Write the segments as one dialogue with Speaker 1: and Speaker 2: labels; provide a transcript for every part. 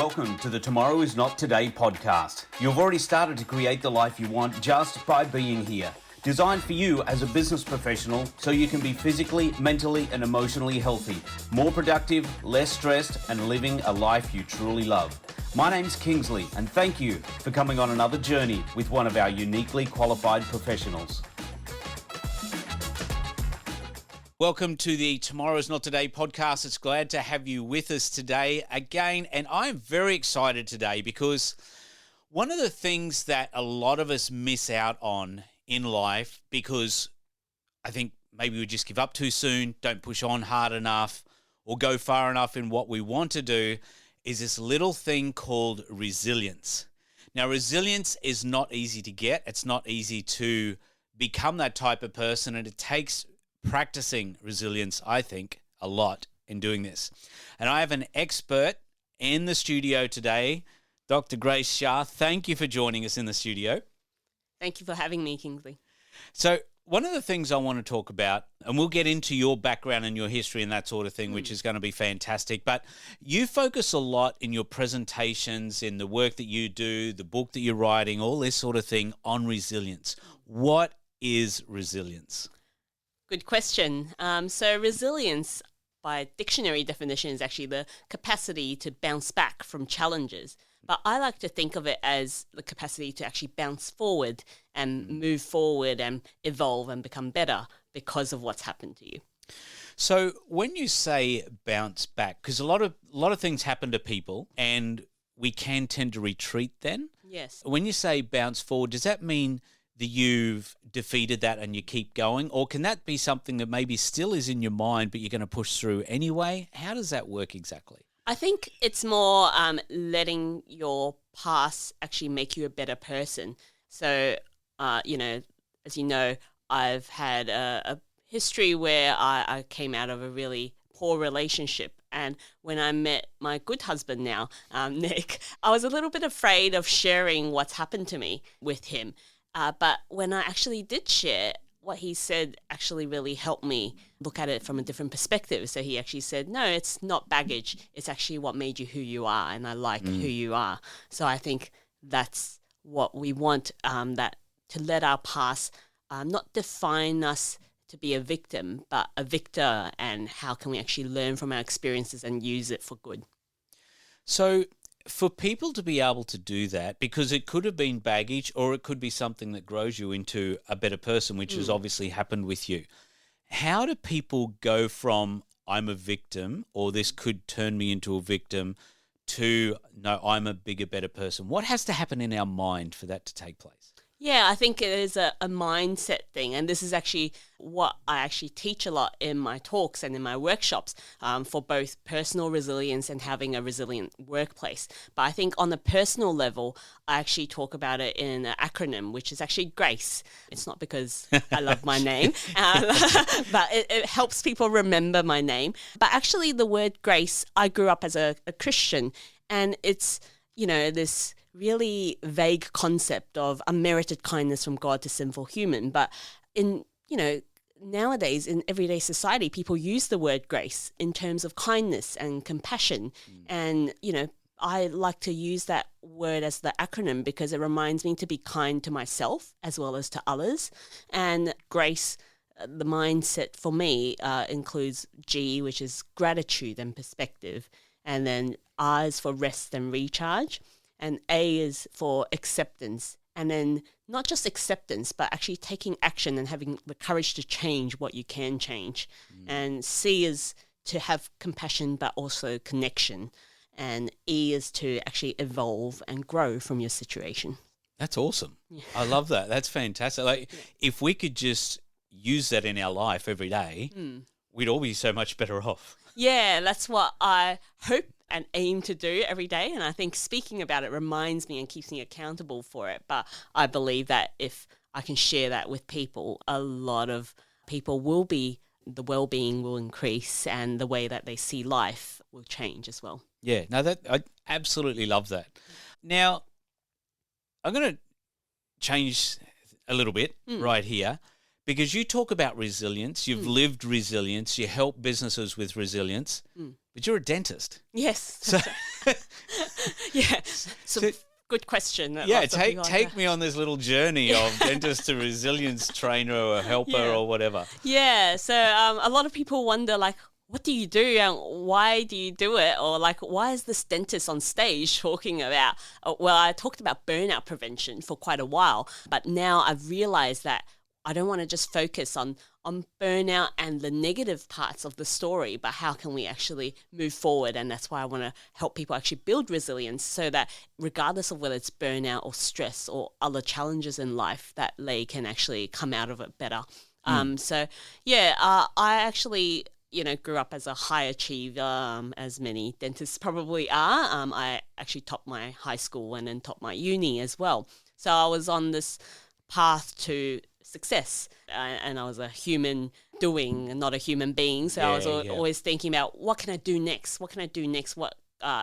Speaker 1: Welcome to the Tomorrow Is Not Today podcast. You've already started to create the life you want just by being here. Designed for you as a business professional so you can be physically, mentally and emotionally healthy, more productive, less stressed and living a life you truly love. My name's Kingsley and thank you for coming on another journey with one of our uniquely qualified professionals. Welcome to the Tomorrow Is Not Today podcast. It's glad to have you with us today again. And I'm very excited today because one of the things that a lot of us miss out on in life, because I think maybe we just give up too soon, don't push on hard enough, or go far enough in what we want to do, is this little thing called resilience. Now, resilience is not easy to get. It's not easy to become that type of person, and it takes practicing resilience, I think, a lot in doing this. And I have an expert in the studio today, Dr. Grace Shar. Thank you for joining us in the studio.
Speaker 2: Thank you for having me, Kingsley.
Speaker 1: So one of the things I want to talk about, and we'll get into your background and your history and that sort of thing, which is going to be fantastic, but you focus a lot in your presentations, in the work that you do, the book that you're writing, all this sort of thing on resilience. What is resilience?
Speaker 2: Good question. So resilience, by dictionary definition, is actually the capacity to bounce back from challenges. But I like to think of it as the capacity to actually bounce forward and move forward and evolve and become better because of what's happened to you.
Speaker 1: So when you say bounce back, because a lot of things happen to people and we can tend to retreat then.
Speaker 2: Yes.
Speaker 1: When you say bounce forward, does that mean that you've defeated that and you keep going? Or can that be something that maybe still is in your mind, but you're going to push through anyway? How does that work exactly?
Speaker 2: I think it's more letting your past actually make you a better person. So, as you know, I've had a history where I came out of a really poor relationship. And when I met my good husband now, Nick, I was a little bit afraid of sharing what's happened to me with him. But when I actually did share, what he said actually really helped me look at it from a different perspective. So he actually said, no, it's not baggage. It's actually what made you who you are. And I like who you are. So I think that's what we want, that to let our past not define us to be a victim, but a victor. And how can we actually learn from our experiences and use it for good?
Speaker 1: So for people to be able to do that, because it could have been baggage or it could be something that grows you into a better person, which has obviously happened with you. How do people go from I'm a victim or this could turn me into a victim to no, I'm a bigger, better person? What has to happen in our mind for that to take place?
Speaker 2: Yeah, I think it is a mindset thing. And this is actually what I actually teach a lot in my talks and in my workshops for both personal resilience and having a resilient workplace. But I think on the personal level, I actually talk about it in an acronym, which is actually GRACE. It's not because I love my name, but it helps people remember my name. But actually the word grace, I grew up as a Christian, and it's, this really vague concept of unmerited kindness from God to sinful human. But nowadays in everyday society, people use the word grace in terms of kindness and compassion. And, I like to use that word as the acronym because it reminds me to be kind to myself as well as to others. And grace, the mindset for me includes G, which is gratitude and perspective. And then R is for rest and recharge. And A is for acceptance. And then not just acceptance, but actually taking action and having the courage to change what you can change. And C is to have compassion, but also connection. And E is to actually evolve and grow from your situation.
Speaker 1: That's awesome. Yeah. I love that. That's fantastic. If we could just use that in our life every day, we'd all be so much better off.
Speaker 2: Yeah, that's what I hope and aim to do every day. And I think speaking about it reminds me and keeps me accountable for it. But I believe that if I can share that with people, a lot of people the well-being will increase and the way that they see life will change as well.
Speaker 1: Yeah, no, I absolutely love that. Now, I'm going to change a little bit right here because you talk about resilience. You've lived resilience. You help businesses with resilience. But you're a dentist.
Speaker 2: Yes.
Speaker 1: So,
Speaker 2: Yeah. So good question.
Speaker 1: Yeah,
Speaker 2: Lots of people
Speaker 1: take me on this little journey of dentist to resilience trainer or helper
Speaker 2: Yeah.
Speaker 1: or whatever.
Speaker 2: Yeah. So a lot of people wonder, like, what do you do and why do you do it? Or like, why is this dentist on stage talking about, well, I talked about burnout prevention for quite a while, but now I've realized that I don't want to just focus on burnout and the negative parts of the story, but how can we actually move forward? And that's why I want to help people actually build resilience so that regardless of whether it's burnout or stress or other challenges in life, that they can actually come out of it better. I actually grew up as a high achiever, as many dentists probably are. I actually topped my high school and then topped my uni as well. So I was on this path to success, and I was a human doing and not a human being. So I was always thinking about what can I do next? What can I do next? What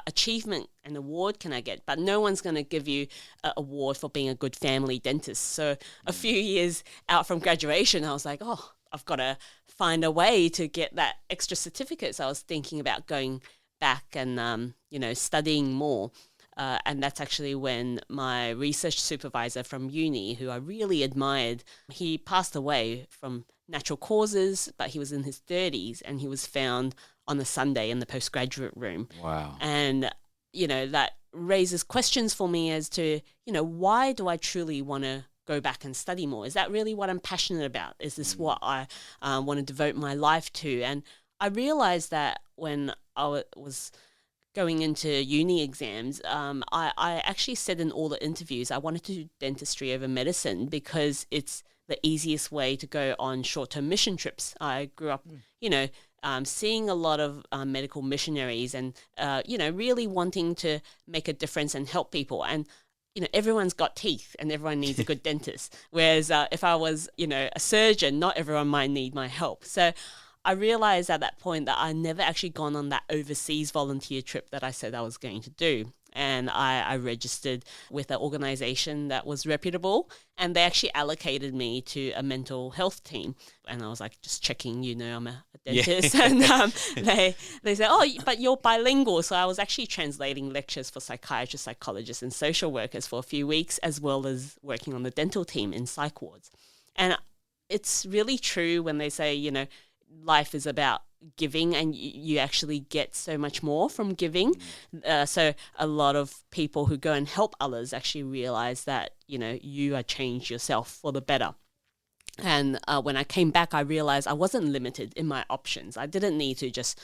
Speaker 2: achievement and award can I get? But no one's going to give you an award for being a good family dentist. So a few years out from graduation, I was like, oh, I've got to find a way to get that extra certificate. So I was thinking about going back and, studying more. And that's actually when my research supervisor from uni, who I really admired, he passed away from natural causes, but he was in his 30s and he was found on a Sunday in the postgraduate room.
Speaker 1: Wow.
Speaker 2: And, that raises questions for me as to, why do I truly want to go back and study more? Is that really what I'm passionate about? Is this what I want to devote my life to? And I realized that when I was going into uni exams, I actually said in all the interviews I wanted to do dentistry over medicine because it's the easiest way to go on short-term mission trips. I grew up, seeing a lot of medical missionaries and, really wanting to make a difference and help people. And everyone's got teeth and everyone needs a good dentist. Whereas if I was, a surgeon, not everyone might need my help. So I realized at that point that I never actually gone on that overseas volunteer trip that I said I was going to do. And I registered with an organization that was reputable, and they actually allocated me to a mental health team. And I was like, just checking, I'm a dentist. Yeah. And they said, oh, but you're bilingual. So I was actually translating lectures for psychiatrists, psychologists, and social workers for a few weeks, as well as working on the dental team in psych wards. And it's really true when they say, life is about giving, and you actually get so much more from giving. So a lot of people who go and help others actually realize that, you are changed yourself for the better. And when I came back, I realized I wasn't limited in my options. I didn't need to just,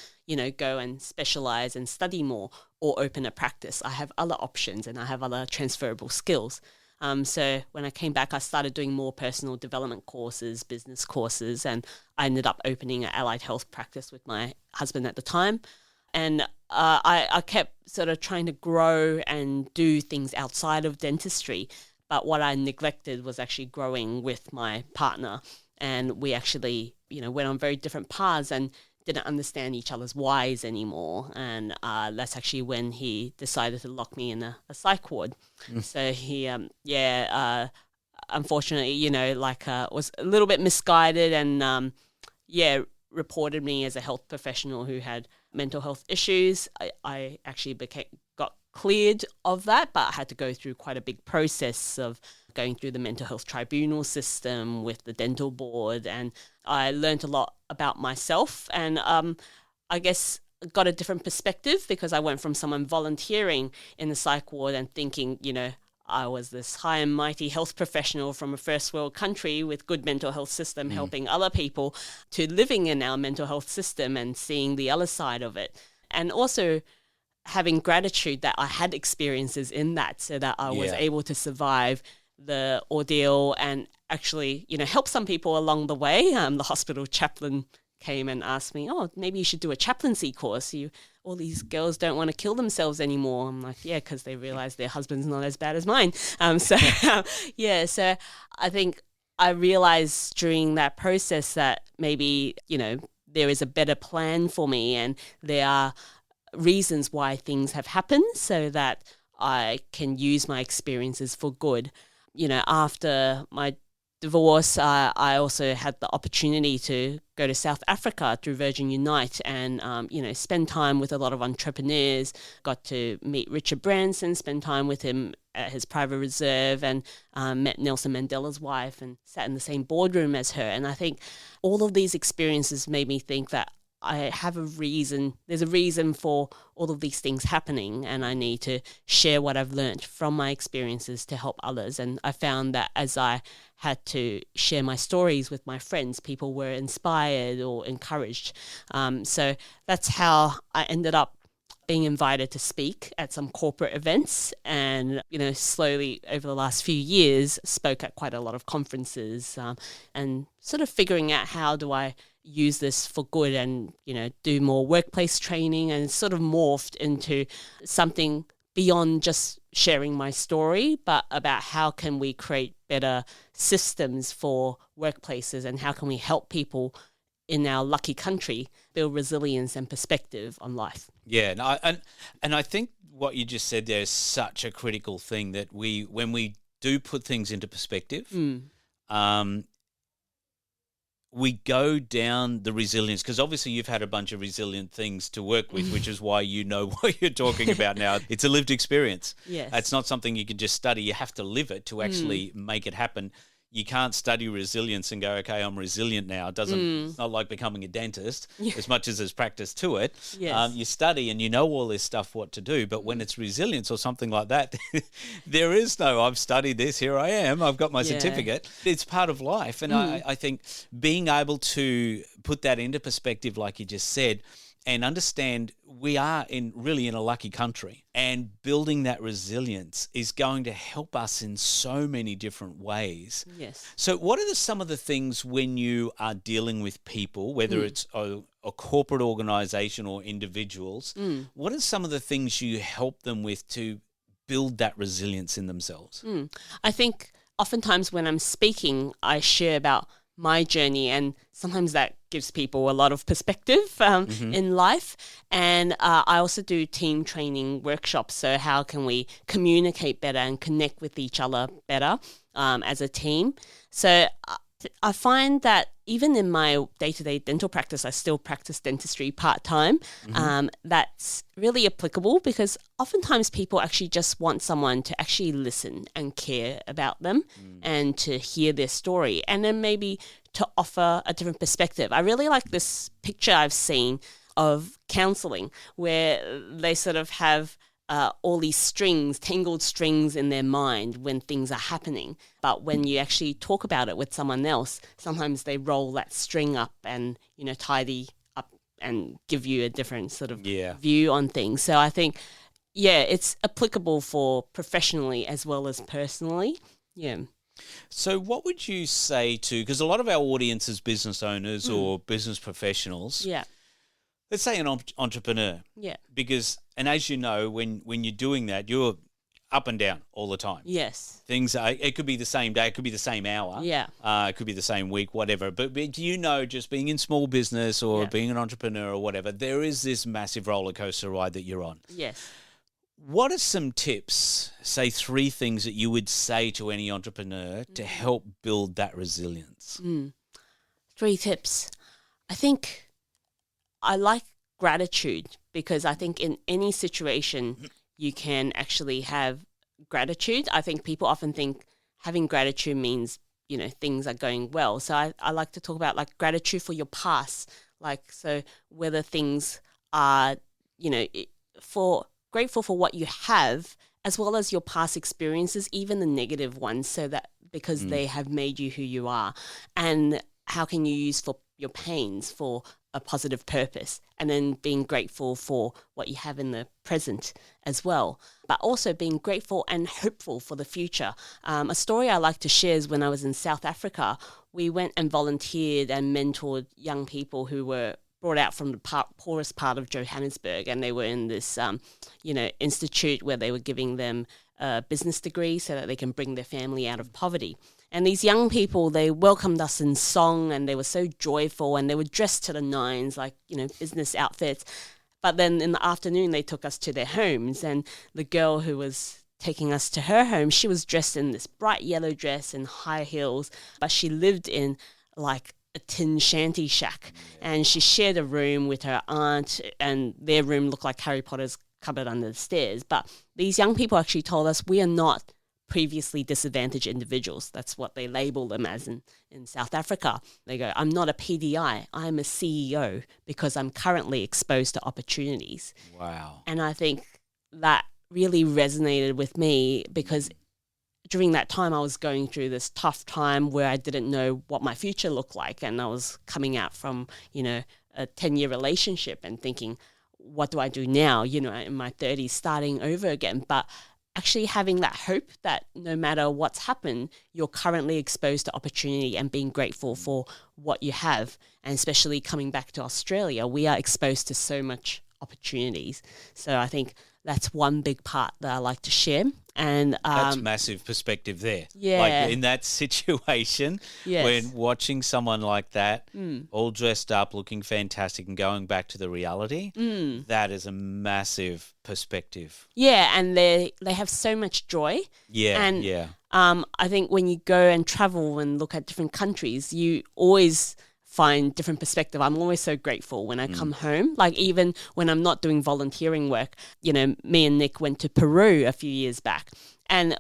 Speaker 2: go and specialize and study more or open a practice. I have other options and I have other transferable skills. So when I came back, I started doing more personal development courses, business courses, and I ended up opening an allied health practice with my husband at the time. And I kept sort of trying to grow and do things outside of dentistry. But what I neglected was actually growing with my partner. And we actually, went on very different paths and didn't understand each other's whys anymore. And that's actually when he decided to lock me in a psych ward. So he, unfortunately, was a little bit misguided and, reported me as a health professional who had mental health issues. I actually got cleared of that, but I had to go through quite a big process of going through the mental health tribunal system with the dental board, and I learned a lot about myself, and I guess got a different perspective because I went from someone volunteering in the psych ward and thinking, I was this high and mighty health professional from a first world country with good mental health system helping other people, to living in our mental health system and seeing the other side of it. And also having gratitude that I had experiences in that so that I was able to survive the ordeal and actually, help some people along the way. The hospital chaplain came and asked me, oh, maybe you should do a chaplaincy course. All these girls don't want to kill themselves anymore. I'm like, yeah, because they realize their husband's not as bad as mine. So I think I realized during that process that maybe, there is a better plan for me and there are reasons why things have happened so that I can use my experiences for good. After my divorce, I also had the opportunity to go to South Africa through Virgin Unite and, spend time with a lot of entrepreneurs. Got to meet Richard Branson, spend time with him at his private reserve, and met Nelson Mandela's wife and sat in the same boardroom as her. And I think all of these experiences made me think that I have a reason, there's a reason for all of these things happening, and I need to share what I've learned from my experiences to help others. And I found that as I had to share my stories with my friends, people were inspired or encouraged. So that's how I ended up being invited to speak at some corporate events, and slowly over the last few years spoke at quite a lot of conferences, and sort of figuring out how do I use this for good, and do more workplace training, and sort of morphed into something beyond just sharing my story, but about how can we create better systems for workplaces, and how can we help people in our lucky country build resilience and perspective on life.
Speaker 1: Yeah, and I think what you just said there is such a critical thing, that when we do put things into perspective, we go down the resilience, because obviously you've had a bunch of resilient things to work with, which is why you know what you're talking about now. It's a lived experience.
Speaker 2: Yes.
Speaker 1: It's not something you can just study. You have to live it to actually make it happen. You can't study resilience and go, okay, I'm resilient now. It's not like becoming a dentist, as much as there's practice to it.
Speaker 2: Yes.
Speaker 1: You study and you know all this stuff, what to do. But when it's resilience or something like that, there is no, I've studied this, here I am, I've got my certificate. It's part of life. And I think being able to put that into perspective, like you just said, and understand we are really in a lucky country, and building that resilience is going to help us in so many different ways.
Speaker 2: Yes.
Speaker 1: So what are some of the things when you are dealing with people, whether it's a corporate organization or individuals, what are some of the things you help them with to build that resilience in themselves?
Speaker 2: I think oftentimes when I'm speaking, I share about my journey, and sometimes that gives people a lot of perspective in life. And I also do team training workshops. So how can we communicate better and connect with each other better as a team? So I find that even in my day-to-day dental practice, I still practice dentistry part-time. That's really applicable, because oftentimes people actually just want someone to actually listen and care about them and to hear their story, and then maybe to offer a different perspective. I really like this picture I've seen of counseling, where they sort of have all these strings, tangled strings in their mind when things are happening. But when you actually talk about it with someone else, sometimes they roll that string up and, tidy up and give you a different sort of view on things. So I think, it's applicable for professionally as well as personally. Yeah.
Speaker 1: So what would you say to, because a lot of our audience is business owners or business professionals.
Speaker 2: Yeah.
Speaker 1: Let's say an entrepreneur.
Speaker 2: Yeah.
Speaker 1: Because, and as you know, when you're doing that, you're up and down all the time.
Speaker 2: Yes.
Speaker 1: Things are, it could be the same day, it could be the same hour.
Speaker 2: Yeah.
Speaker 1: It could be the same week, whatever. But just being in small business or being an entrepreneur or whatever, there is this massive roller coaster ride that you're on.
Speaker 2: Yes.
Speaker 1: What are some tips, say 3 things that you would say to any entrepreneur to help build that resilience?
Speaker 2: 3 tips. I think I like gratitude, because I think in any situation you can actually have gratitude. I think people often think having gratitude means, things are going well. So I like to talk about like gratitude for your past, like, so whether things are, grateful for what you have, as well as your past experiences, even the negative ones, so that because they have made you who you are. And how can you use for your pains for a positive purpose, and then being grateful for what you have in the present as well, but also being grateful and hopeful for the future. A story I like to share is when I was in South Africa, we went and volunteered and mentored young people who were brought out from the poorest part of Johannesburg, and they were in this, institute where they were giving them a business degree so that they can bring their family out of poverty. And these young people, they welcomed us in song, and they were so joyful, and they were dressed to the nines, like, business outfits. But then in the afternoon, they took us to their homes, and the girl who was taking us to her home, she was dressed in this bright yellow dress and high heels, but she lived in like a tin shanty shack, and she shared a room with her aunt, and their room looked like Harry Potter's cupboard under the stairs. But these young people actually told us we are not previously disadvantaged individuals. That's what they label them as in South Africa. They go, I'm not a PDI, I'm a CEO because I'm currently exposed to opportunities.
Speaker 1: Wow.
Speaker 2: And I think that really resonated with me because during that time I was going through this tough time where I didn't know what my future looked like, and I was coming out from, a 10-year relationship and thinking, what do I do now, in my 30s, starting over again. But actually having that hope that no matter what's happened, you're currently exposed to opportunity and being grateful for what you have. And especially coming back to Australia, we are exposed to so much opportunities. So I think that's one big part that I like to share. And
Speaker 1: that's massive perspective there.
Speaker 2: Yeah.
Speaker 1: Like in that situation,
Speaker 2: Yes.
Speaker 1: when watching someone like that, all dressed up, looking fantastic and going back to the reality, that is a massive perspective.
Speaker 2: Yeah, and they have so much joy.
Speaker 1: Yeah,
Speaker 2: and,
Speaker 1: yeah.
Speaker 2: I think when you go and travel and look at different countries, you always find different perspective. I'm always so grateful when I come home. Like even when I'm not doing volunteering work, me and Nick went to Peru a few years back, and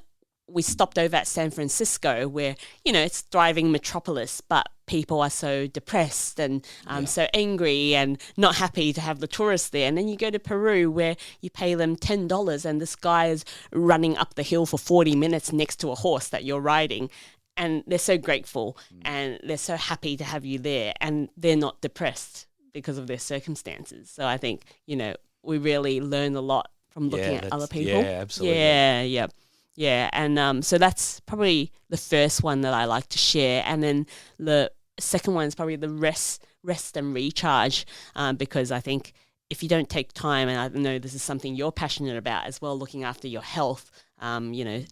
Speaker 2: we stopped over at San Francisco where, it's thriving metropolis, but people are so depressed and so angry and not happy to have the tourists there. And then you go to Peru where you pay them $10 and this guy is running up the hill for 40 minutes next to a horse that you're riding. And they're so grateful and they're so happy to have you there, and they're not depressed because of their circumstances. So I think, we really learn a lot from looking at other people.
Speaker 1: Yeah, absolutely.
Speaker 2: Yeah. And so that's probably the first one that I like to share. And then the second one is probably the rest and recharge, because I think if you don't take time, and I know this is something you're passionate about as well, looking after your health,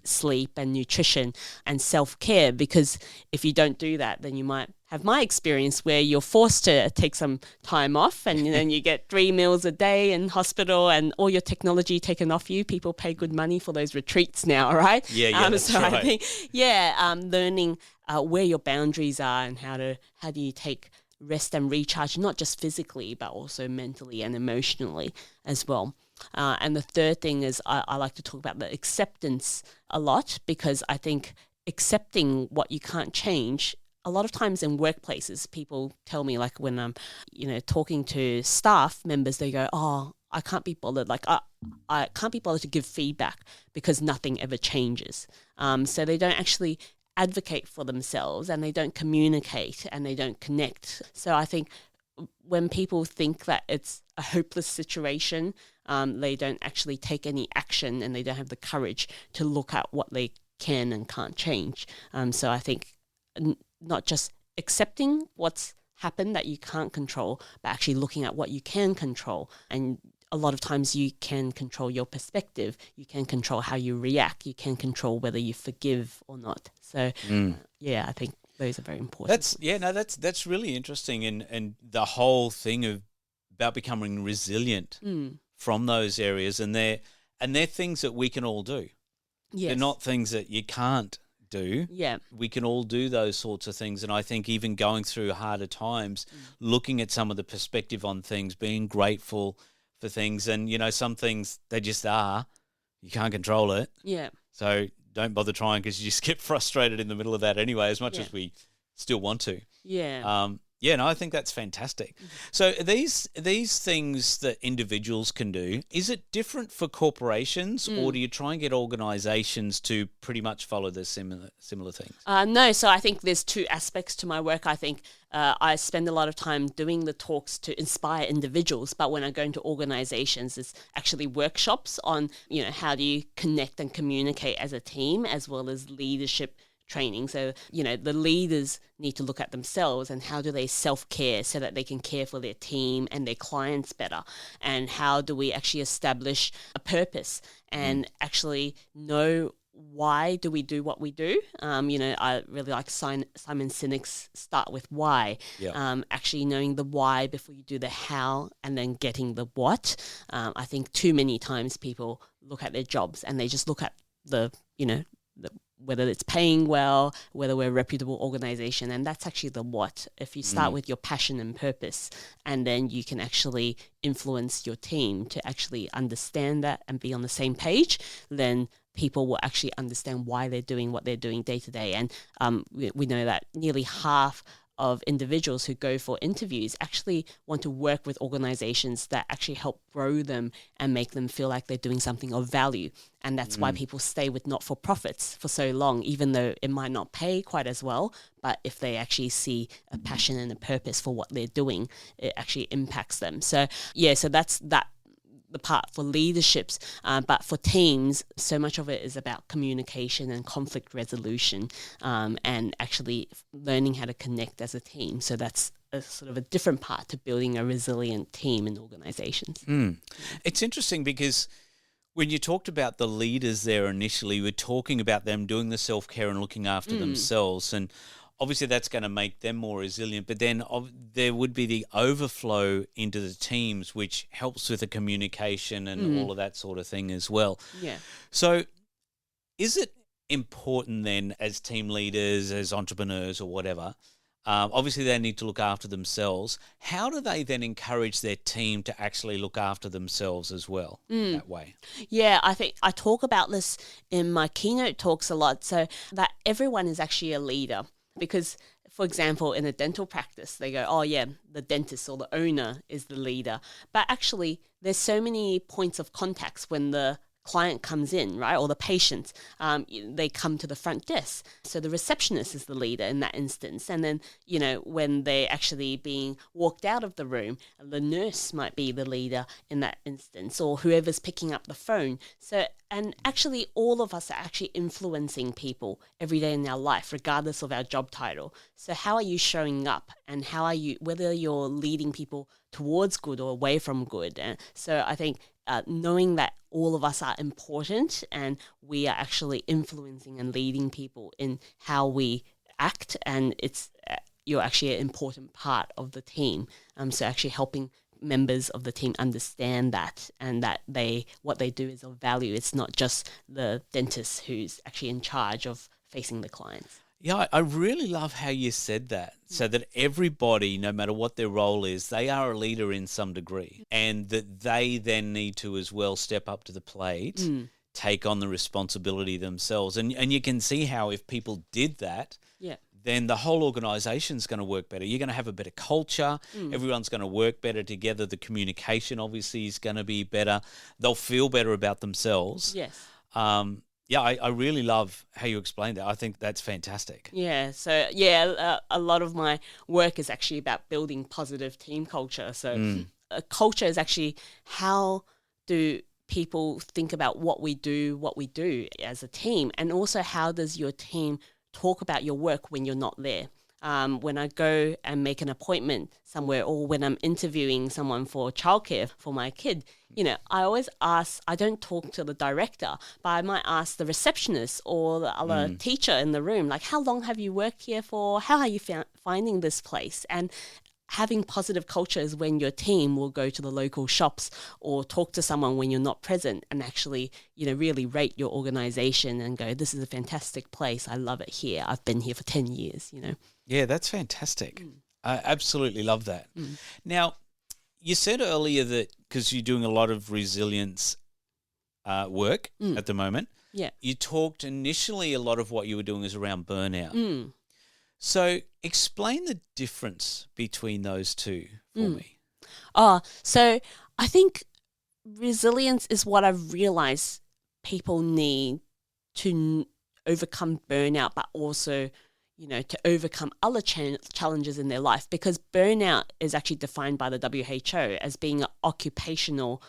Speaker 2: sleep and nutrition and self-care, because if you don't do that, then you might have my experience where you're forced to take some time off and then you get 3 meals a day in hospital and all your technology taken off you. People pay good money for those retreats now, right?
Speaker 1: Yeah, that's
Speaker 2: so
Speaker 1: right.
Speaker 2: I think, learning where your boundaries are and how do you take rest and recharge, not just physically, but also mentally and emotionally as well. And the third thing is I like to talk about the acceptance a lot, because I think accepting what you can't change, a lot of times in workplaces, people tell me, like when I'm, talking to staff members, they go, oh, I can't be bothered. Like I can't be bothered to give feedback because nothing ever changes. So they don't actually advocate for themselves and they don't communicate and they don't connect. So I think when people think that it's a hopeless situation, they don't actually take any action and they don't have the courage to look at what they can and can't change. So I think not just accepting what's happened that you can't control, but actually looking at what you can control. And a lot of times you can control your perspective, you can control how you react, you can control whether you forgive or not. So I think those are very important.
Speaker 1: That's really interesting, and the whole thing about becoming resilient from those areas, and they're things that we can all do.
Speaker 2: Yes.
Speaker 1: They're not things that you can't do.
Speaker 2: Yeah.
Speaker 1: We can all do those sorts of things, and I think even going through harder times, looking at some of the perspective on things, being grateful for things, and some things they just are. You can't control it.
Speaker 2: Yeah.
Speaker 1: So don't bother trying, because you just get frustrated in the middle of that anyway, as much as we still want to.
Speaker 2: Yeah.
Speaker 1: I think that's fantastic. So these things that individuals can do, is it different for corporations, or do you try and get organisations to pretty much follow the similar things?
Speaker 2: No, so I think there's two aspects to my work. I think I spend a lot of time doing the talks to inspire individuals, but when I go into organisations, it's actually workshops on, how do you connect and communicate as a team, as well as leadership training. So, the leaders need to look at themselves and how do they self-care so that they can care for their team and their clients better. And how do we actually establish a purpose and actually know why do we do what we do? I really like Simon Sinek's start with why.
Speaker 1: Yeah.
Speaker 2: Actually knowing the why before you do the how, and then getting the what. I think too many times people look at their jobs and they just look at whether it's paying well, whether we're a reputable organization. And that's actually the what. If you start with your passion and purpose, and then you can actually influence your team to actually understand that and be on the same page, then people will actually understand why they're doing what they're doing day to day. And we know that nearly half of individuals who go for interviews actually want to work with organizations that actually help grow them and make them feel like they're doing something of value. And that's why people stay with not-for-profits for so long, even though it might not pay quite as well. But if they actually see a passion and a purpose for what they're doing, it actually impacts them. So that's the part for leaderships, but for teams, so much of it is about communication and conflict resolution, and actually learning how to connect as a team. So that's a sort of a different part to building a resilient team in organizations.
Speaker 1: It's interesting because when you talked about the leaders there initially, you were talking about them doing the self-care and looking after themselves, and obviously that's going to make them more resilient, but then there would be the overflow into the teams, which helps with the communication and all of that sort of thing as well.
Speaker 2: Yeah.
Speaker 1: So is it important then as team leaders, as entrepreneurs or whatever, obviously they need to look after themselves. How do they then encourage their team to actually look after themselves as well that way?
Speaker 2: Yeah, I think I talk about this in my keynote talks a lot, so that everyone is actually a leader. Because, for example, in a dental practice, they go, oh, yeah, the dentist or the owner is the leader. But actually, there's so many points of contacts when the client comes in, right, or the patient, they come to the front desk. So the receptionist is the leader in that instance. And then, when they're actually being walked out of the room, the nurse might be the leader in that instance, or whoever's picking up the phone. So, and actually all of us are actually influencing people every day in our life, regardless of our job title. So how are you showing up, and how are you, whether you're leading people towards good or away from good? And so I think knowing that all of us are important and we are actually influencing and leading people in how we act, and you're actually an important part of the team. So actually helping members of the team understand that, and that what they do is of value. It's not just the dentist who's actually in charge of facing the clients.
Speaker 1: Yeah, I really love how you said that, so that everybody, no matter what their role is, they are a leader in some degree, and that they then need to as well step up to the plate, take on the responsibility themselves. And you can see how if people did that, then the whole organisation's going to work better. You're going to have a better culture. Everyone's going to work better together. The communication obviously is going to be better. They'll feel better about themselves.
Speaker 2: Yes.
Speaker 1: Yeah, I really love how you explained that. I think that's fantastic.
Speaker 2: Yeah, so a lot of my work is actually about building positive team culture. So culture is actually how do people think about what we do as a team, and also how does your team talk about your work when you're not there. When I go and make an appointment somewhere, or when I'm interviewing someone for childcare for my kid, I always ask, I don't talk to the director, but I might ask the receptionist or the other teacher in the room, like, how long have you worked here for? How are you finding this place? And having positive culture is when your team will go to the local shops or talk to someone when you're not present, and actually, really rate your organization and go, this is a fantastic place. I love it here. I've been here for 10 years,
Speaker 1: Yeah, that's fantastic. I absolutely love that. Now, you said earlier that because you're doing a lot of resilience work at the moment, you talked initially a lot of what you were doing is around burnout. So explain the difference between those two for me.
Speaker 2: So I think resilience is what I've realized people need to overcome burnout, but also to overcome other challenges in their life, because burnout is actually defined by the WHO as being an occupational,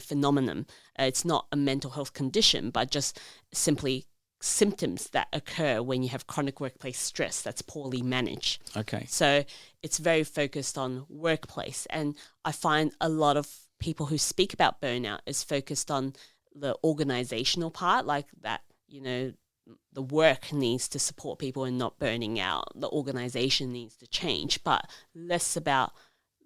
Speaker 2: phenomenon. It's not a mental health condition, but just simply symptoms that occur when you have chronic workplace stress that's poorly managed.
Speaker 1: Okay.
Speaker 2: So it's very focused on workplace. And I find a lot of people who speak about burnout is focused on the organizational part, like that, the work needs to support people in not burning out. The organization needs to change, but less about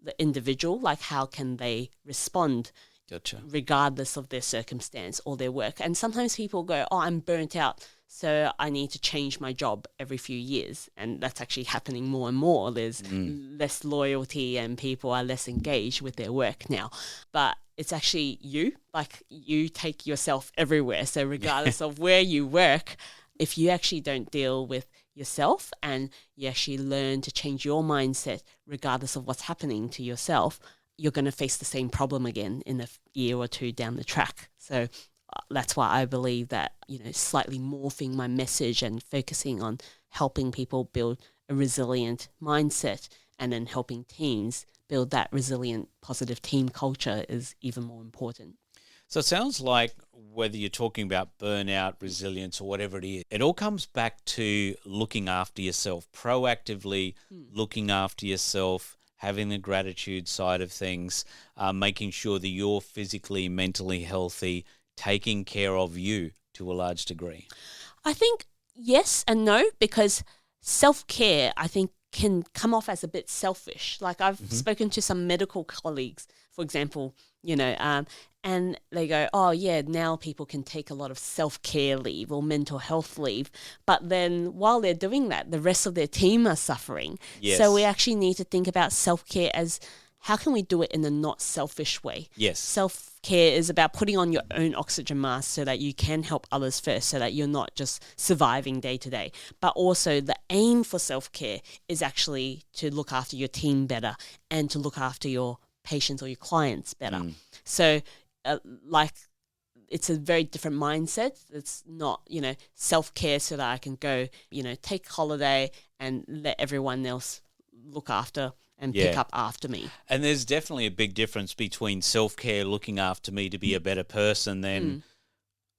Speaker 2: the individual, like how can they respond
Speaker 1: Gotcha.
Speaker 2: regardless of their circumstance or their work. And sometimes people go, oh, I'm burnt out, so I need to change my job every few years. And that's actually happening more and more. There's less loyalty and people are less engaged with their work now. But it's actually you, like you take yourself everywhere. So regardless of where you work, if you actually don't deal with yourself and you actually learn to change your mindset regardless of what's happening to yourself, you're going to face the same problem again in a year or two down the track. So that's why I believe that, slightly morphing my message and focusing on helping people build a resilient mindset and then helping teams build that resilient, positive team culture is even more important.
Speaker 1: So it sounds like whether you're talking about burnout, resilience, or whatever it is, it all comes back to looking after yourself, proactively looking after yourself, having the gratitude side of things, making sure that you're physically, mentally healthy, taking care of you to a large degree.
Speaker 2: I think yes and no, because self-care, I think, can come off as a bit selfish. Like I've spoken to some medical colleagues, for example, and they go, oh yeah, now people can take a lot of self-care leave or mental health leave. But then while they're doing that, the rest of their team are suffering.
Speaker 1: Yes.
Speaker 2: So we actually need to think about self-care as how can we do it in a not selfish way?
Speaker 1: Yes.
Speaker 2: Self-care is about putting on your own oxygen mask so that you can help others first, so that you're not just surviving day to day. But also the aim for self-care is actually to look after your team better and to look after your patients or your clients better. So it's a very different mindset. It's not, self-care so that I can go, take holiday and let everyone else look after and pick up after me.
Speaker 1: And there's definitely a big difference between self-care, looking after me to be a better person, than,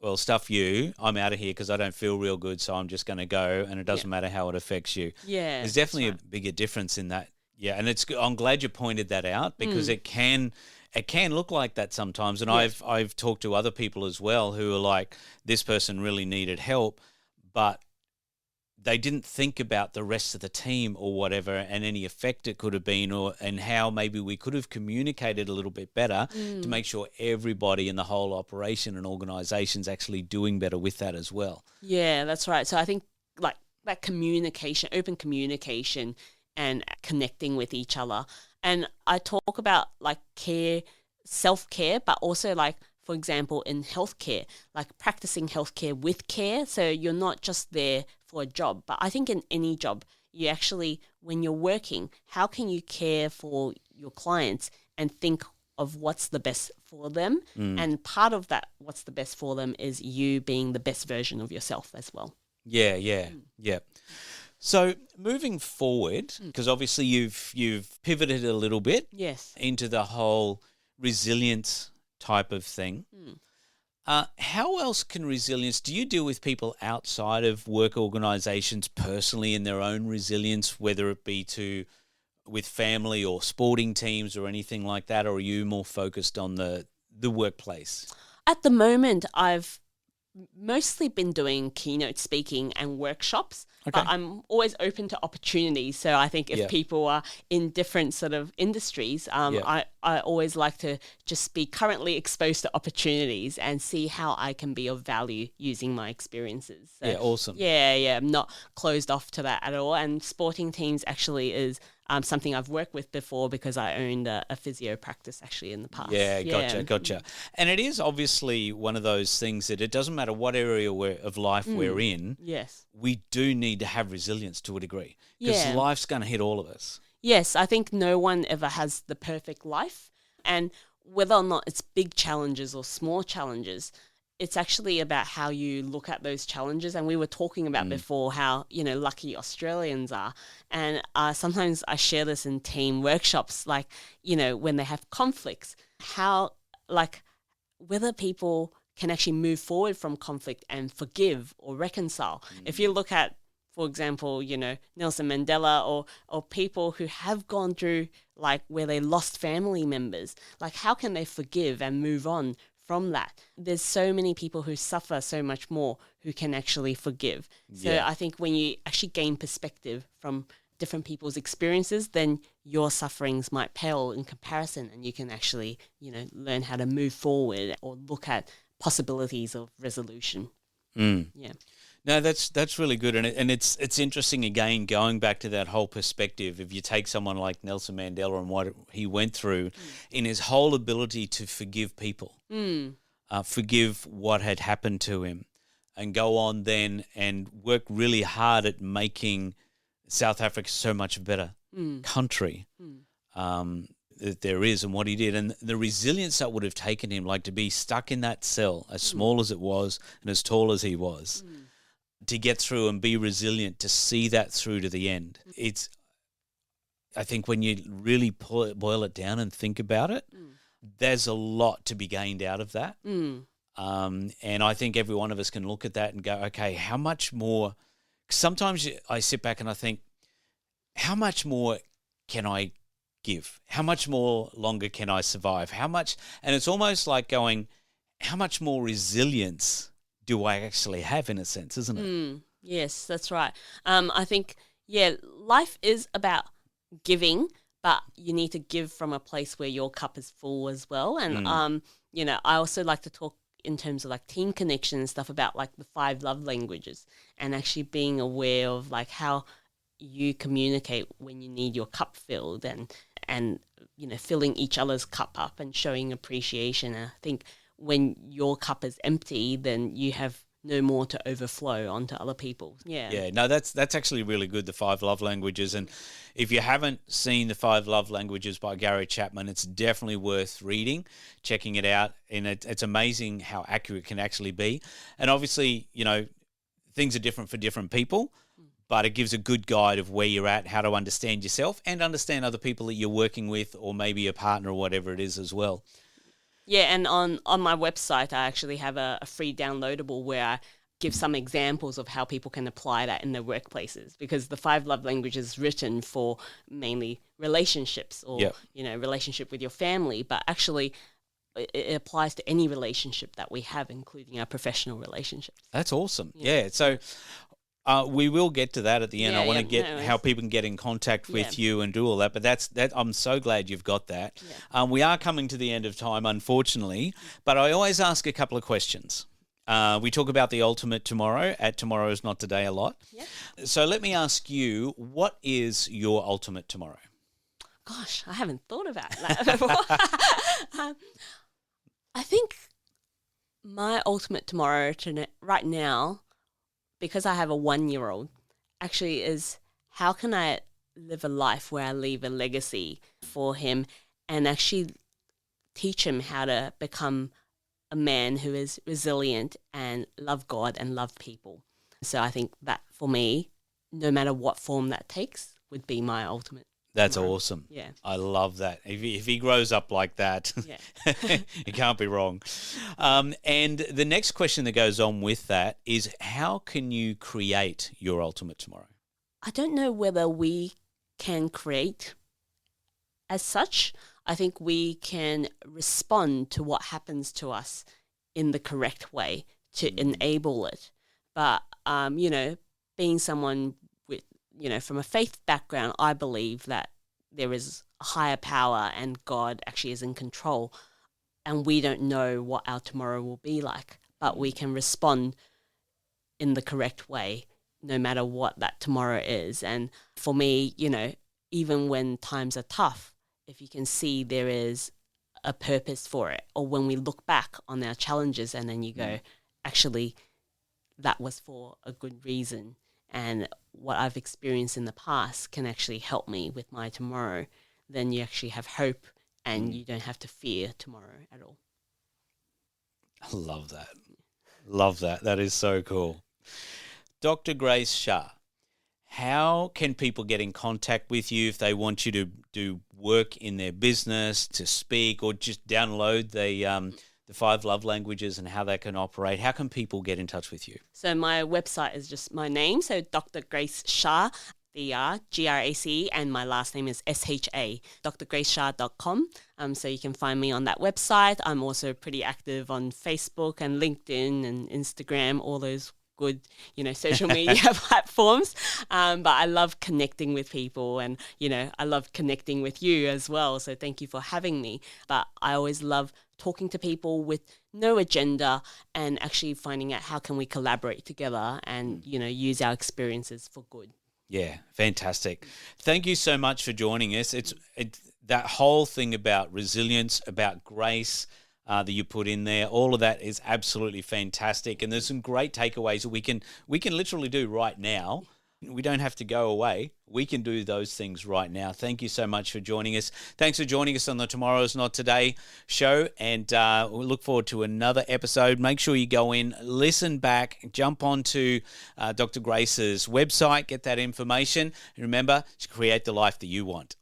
Speaker 1: well, stuff you, I'm out of here because I don't feel real good, so I'm just going to go, and it doesn't matter how it affects you.
Speaker 2: Yeah.
Speaker 1: There's definitely a bigger difference in that. Yeah, and I'm glad you pointed that out, because it can look like that sometimes. And I've talked to other people as well who are like, this person really needed help, but they didn't think about the rest of the team or whatever, and any effect it could have been, and how maybe we could have communicated a little bit better to make sure everybody in the whole operation and organization's actually doing better with that as well. Yeah,
Speaker 2: that's right. So I think like that communication, open communication and connecting with each other. And I talk about like care, self-care, but also like, for example, in healthcare, like practicing healthcare with care. So you're not just there for a job, but I think in any job, you actually, when you're working, how can you care for your clients and think of what's the best for them? And part of that, what's the best for them, is you being the best version of yourself as well.
Speaker 1: Yeah. So moving forward, because obviously you've pivoted a little bit into the whole resilience type of thing. How else can resilience, do you deal with people outside of work organisations personally in their own resilience, whether it be with family or sporting teams or anything like that, or are you more focused on the workplace?
Speaker 2: At the moment, I've mostly been doing keynote speaking and workshops, but I'm always open to opportunities. So I think if people are in different sort of industries, I always like to just be currently exposed to opportunities and see how I can be of value using my experiences. So,
Speaker 1: awesome.
Speaker 2: I'm not closed off to that at all. And sporting teams actually is something I've worked with before, because I owned a physio practice actually in the past. Gotcha. And it is obviously one of those things that it doesn't matter what area of life we're in. Yes.
Speaker 1: We do need to have resilience to a degree, because life's going to hit all of us.
Speaker 2: Yes, I think no one ever has the perfect life. And whether or not it's big challenges or small challenges, it's actually about how you look at those challenges. And we were talking about before how, lucky Australians are. And sometimes I share this in team workshops, like, when they have conflicts, how, like, whether people can actually move forward from conflict and forgive or reconcile. If you look at, for example, Nelson Mandela or people who have gone through, like, where they lost family members, like, how can they forgive and move on from that? There's so many people who suffer so much more who can actually forgive. So I think when you actually gain perspective from different people's experiences, then your sufferings might pale in comparison, and you can actually, learn how to move forward or look at possibilities of resolution. Yeah.
Speaker 1: No, that's really good, and it's interesting again going back to that whole perspective. If you take someone like Nelson Mandela and what he went through, in his whole ability to forgive people, forgive what had happened to him, and go on then and work really hard at making South Africa so much better country that there is, and what he did, and the resilience that would have taken him, like to be stuck in that cell, as small as it was and as tall as he was, to get through and be resilient, to see that through to the end. I think when you really boil it down and think about it, there's a lot to be gained out of that. And I think every one of us can look at that and go, okay, how much more? Sometimes I sit back and I think, how much more can I give? How much more longer can I survive? How much? And it's almost like going, how much more resilience do I actually have, in a sense, isn't it?
Speaker 2: Yes, that's right. I think, life is about giving, but you need to give from a place where your cup is full as well. And, I also like to talk in terms of like team connection and stuff about like the 5 love languages, and actually being aware of like how you communicate when you need your cup filled, and filling each other's cup up and showing appreciation. And I think when your cup is empty, then you have no more to overflow onto other people. Yeah.
Speaker 1: No, that's actually really good, the 5 love languages. And if you haven't seen the 5 love languages by Gary Chapman, it's definitely worth reading, checking it out. And it's amazing how accurate it can actually be. And obviously, things are different for different people, but it gives a good guide of where you're at, how to understand yourself and understand other people that you're working with, or maybe a partner or whatever it is as well.
Speaker 2: Yeah, and on my website, I actually have a free downloadable where I give some examples of how people can apply that in their workplaces, because the 5 love languages is written for mainly relationships or, relationship with your family, but actually it applies to any relationship that we have, including our professional relationships.
Speaker 1: That's awesome. Yeah. So we will get to that at the end. I want to get how people can get in contact with you and do all that. But that I'm so glad you've got that. Yeah. We are coming to the end of time, unfortunately. But I always ask a couple of questions. We talk about the ultimate tomorrow at Tomorrow Is Not Today a lot. Yeah. So let me ask you, what is your ultimate tomorrow?
Speaker 2: Gosh, I haven't thought about that before. I think my ultimate tomorrow right now, because I have a 1-year-old, actually is how can I live a life where I leave a legacy for him and actually teach him how to become a man who is resilient and love God and love people. So I think that for me, no matter what form that takes, would be my ultimate.
Speaker 1: That's awesome.
Speaker 2: Yeah.
Speaker 1: I love that. If he grows up like that, he can't be wrong. And the next question that goes on with that is, how can you create your ultimate tomorrow?
Speaker 2: I don't know whether we can create as such. I think we can respond to what happens to us in the correct way to enable it. But, being someone with, from a faith background, I believe that there is a higher power and God actually is in control, and we don't know what our tomorrow will be like, but we can respond in the correct way no matter what that tomorrow is. And for me, even when times are tough, if you can see there is a purpose for it, or when we look back on our challenges and then you go, actually, that was for a good reason, and what I've experienced in the past can actually help me with my tomorrow, then you actually have hope and you don't have to fear tomorrow at all.
Speaker 1: I love that. Love that. That is so cool. Dr. Grace Shar, how can people get in contact with you if they want you to do work in their business, to speak, or just download the 5 love languages and how they can operate? How can people get in touch with you? So
Speaker 2: my website is just my name, so Dr. Grace Shar, Grace, and my last name is SHA, drgraceshar.com. So you can find me on that website. I'm also pretty active on Facebook and LinkedIn and Instagram, all those good, social media platforms. But I love connecting with people, and, I love connecting with you as well. So thank you for having me. But I always love talking to people with no agenda and actually finding out how can we collaborate together and, use our experiences for good.
Speaker 1: Yeah, fantastic. Thank you so much for joining us. It's that whole thing about resilience, about grace that you put in there, all of that is absolutely fantastic. And there's some great takeaways that we can literally do right now. We don't have to go away. We can do those things right now. Thank you so much for joining us. Thanks for joining us on the Tomorrow's Not Today show. And we look forward to another episode. Make sure you go in, listen back, jump onto Dr. Grace's website, get that information. And remember to create the life that you want.